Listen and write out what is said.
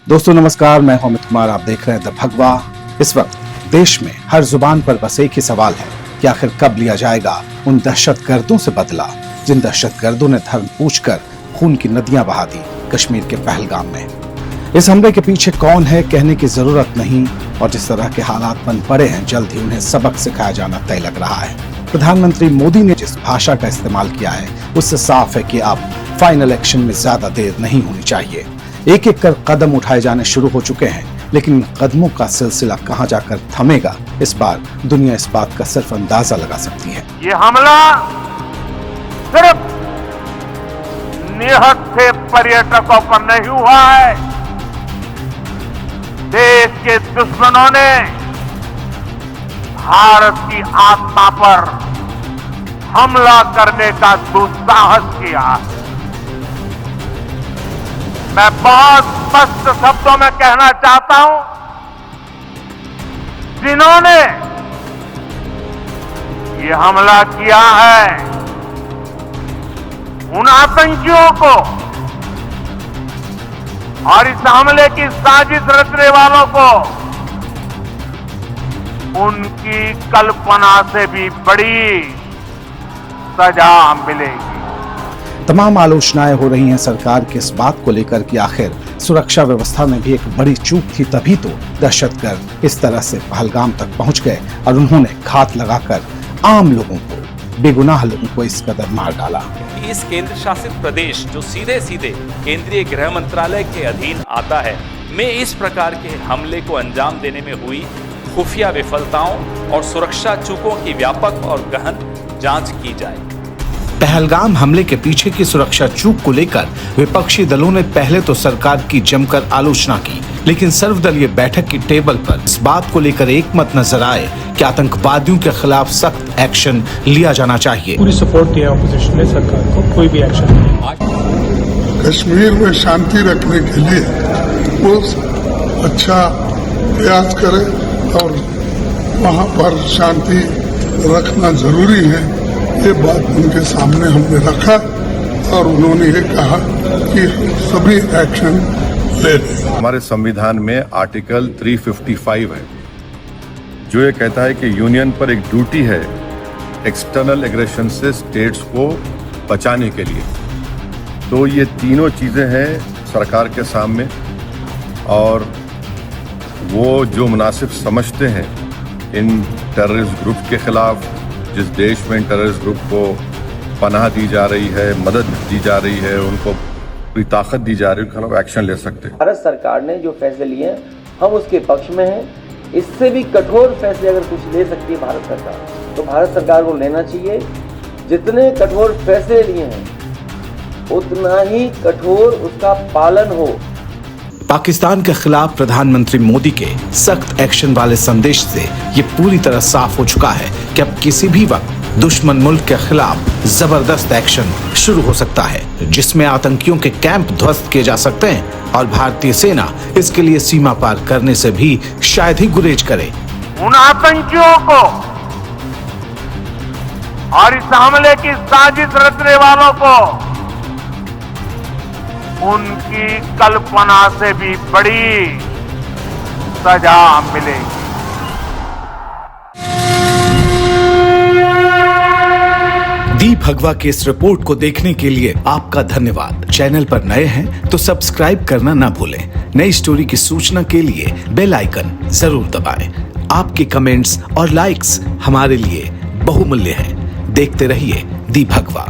दोस्तों नमस्कार, मैं हूं अमित कुमार। आप देख रहे हैं द भगवा। इस वक्त देश में हर जुबान पर बस एक ही सवाल है कि आखिर कब लिया जाएगा उन दहशतगर्दों से बदला जिन दहशतगर्दों ने धर्म पूछकर खून की नदियां बहा दी कश्मीर के पहलगाम में। इस हमले के पीछे कौन है कहने की जरूरत नहीं, और जिस तरह के हालात बन पड़े हैं जल्द ही उन्हें सबक सिखाया जाना तय लग रहा है। प्रधानमंत्री मोदी ने जिस भाषा का इस्तेमाल किया है उससे साफ है कि अब फाइनल एक्शन में ज्यादा देर नहीं होनी चाहिए। एक एक कर कदम उठाए जाने शुरू हो चुके हैं, लेकिन कदमों का सिलसिला कहां जाकर थमेगा इस बार दुनिया इस बात का सिर्फ अंदाजा लगा सकती है। ये हमला सिर्फ निहत्थे पर्यटकों पर नहीं हुआ है, देश के दुश्मनों ने भारत की आत्मा पर हमला करने का दुस्साहस किया है। मैं बहुत स्पष्ट शब्दों में कहना चाहता हूं, जिन्होंने ये हमला किया है उन आतंकियों को और इस हमले की साजिश रचने वालों को उनकी कल्पना से भी बड़ी सजा मिलेगी। तमाम आलोचनाएं हो रही हैं सरकार की इस बात को लेकर कि आखिर सुरक्षा व्यवस्था में भी एक बड़ी चूक थी, तभी तो दहशतगर्द इस तरह से पहलगाम तक पहुंच गए और उन्होंने घात लगाकर आम लोगों को, बेगुनाह लोगों को इस कदर मार डाला। इस केंद्र शासित प्रदेश जो सीधे सीधे केंद्रीय गृह मंत्रालय के अधीन आता है में इस प्रकार के हमले को अंजाम देने में हुई खुफिया विफलताओं और सुरक्षा चूकों की व्यापक और गहन जांच की जाए। पहलगाम हमले के पीछे की सुरक्षा चूक को लेकर विपक्षी दलों ने पहले तो सरकार की जमकर आलोचना की, लेकिन सर्वदलीय बैठक की टेबल पर इस बात को लेकर एक मत नजर आए कि आतंकवादियों के खिलाफ सख्त एक्शन लिया जाना चाहिए। पूरी सपोर्ट दिया ऑपोजिशन ने सरकार को, कोई भी एक्शन नहीं। कश्मीर में शांति रखने के लिए वो अच्छा प्रयास करे और वहाँ पर शांति रखना जरूरी है, ये बात उनके सामने हमने रखा और उन्होंने ये कहा कि सभी एक्शन ले लें। हमारे संविधान में आर्टिकल 355 है जो ये कहता है कि यूनियन पर एक ड्यूटी है एक्सटर्नल एग्रेशन से स्टेट्स को बचाने के लिए। तो ये तीनों चीजें हैं सरकार के सामने, और वो जो मुनासिब समझते हैं इन टेररिस्ट ग्रुप के खिलाफ, जिस देश में टेररिस्ट ग्रुप को पनाह दी जा रही है, मदद दी जा रही है, उनको पूरी ताकत दी जा रही है, खिलाफ एक्शन ले सकते हैं। भारत सरकार ने जो फैसले लिए हैं हम उसके पक्ष में हैं। इससे भी कठोर फैसले अगर कुछ ले सकती है भारत सरकार तो भारत सरकार को लेना चाहिए। जितने कठोर फैसले लिए हैं उतना ही कठोर उसका पालन हो। पाकिस्तान के खिलाफ प्रधानमंत्री मोदी के सख्त एक्शन वाले संदेश से ये पूरी तरह साफ हो चुका है कि अब किसी भी वक्त दुश्मन मुल्क के खिलाफ जबरदस्त एक्शन शुरू हो सकता है, जिसमें आतंकियों के कैंप ध्वस्त किए जा सकते हैं और भारतीय सेना इसके लिए सीमा पार करने से भी शायद ही गुरेज करे। उन आतंकियों को और इस हमले की साजिश रचने वालों को उनकी कल्पना से भी बड़ी सजा मिलेगी। दी भगवा की इस रिपोर्ट को देखने के लिए आपका धन्यवाद। चैनल पर नए हैं तो सब्सक्राइब करना ना भूलें। नई स्टोरी की सूचना के लिए बेल आइकन जरूर दबाएं। आपके कमेंट्स और लाइक्स हमारे लिए बहुमूल्य हैं। देखते रहिए दी भगवा।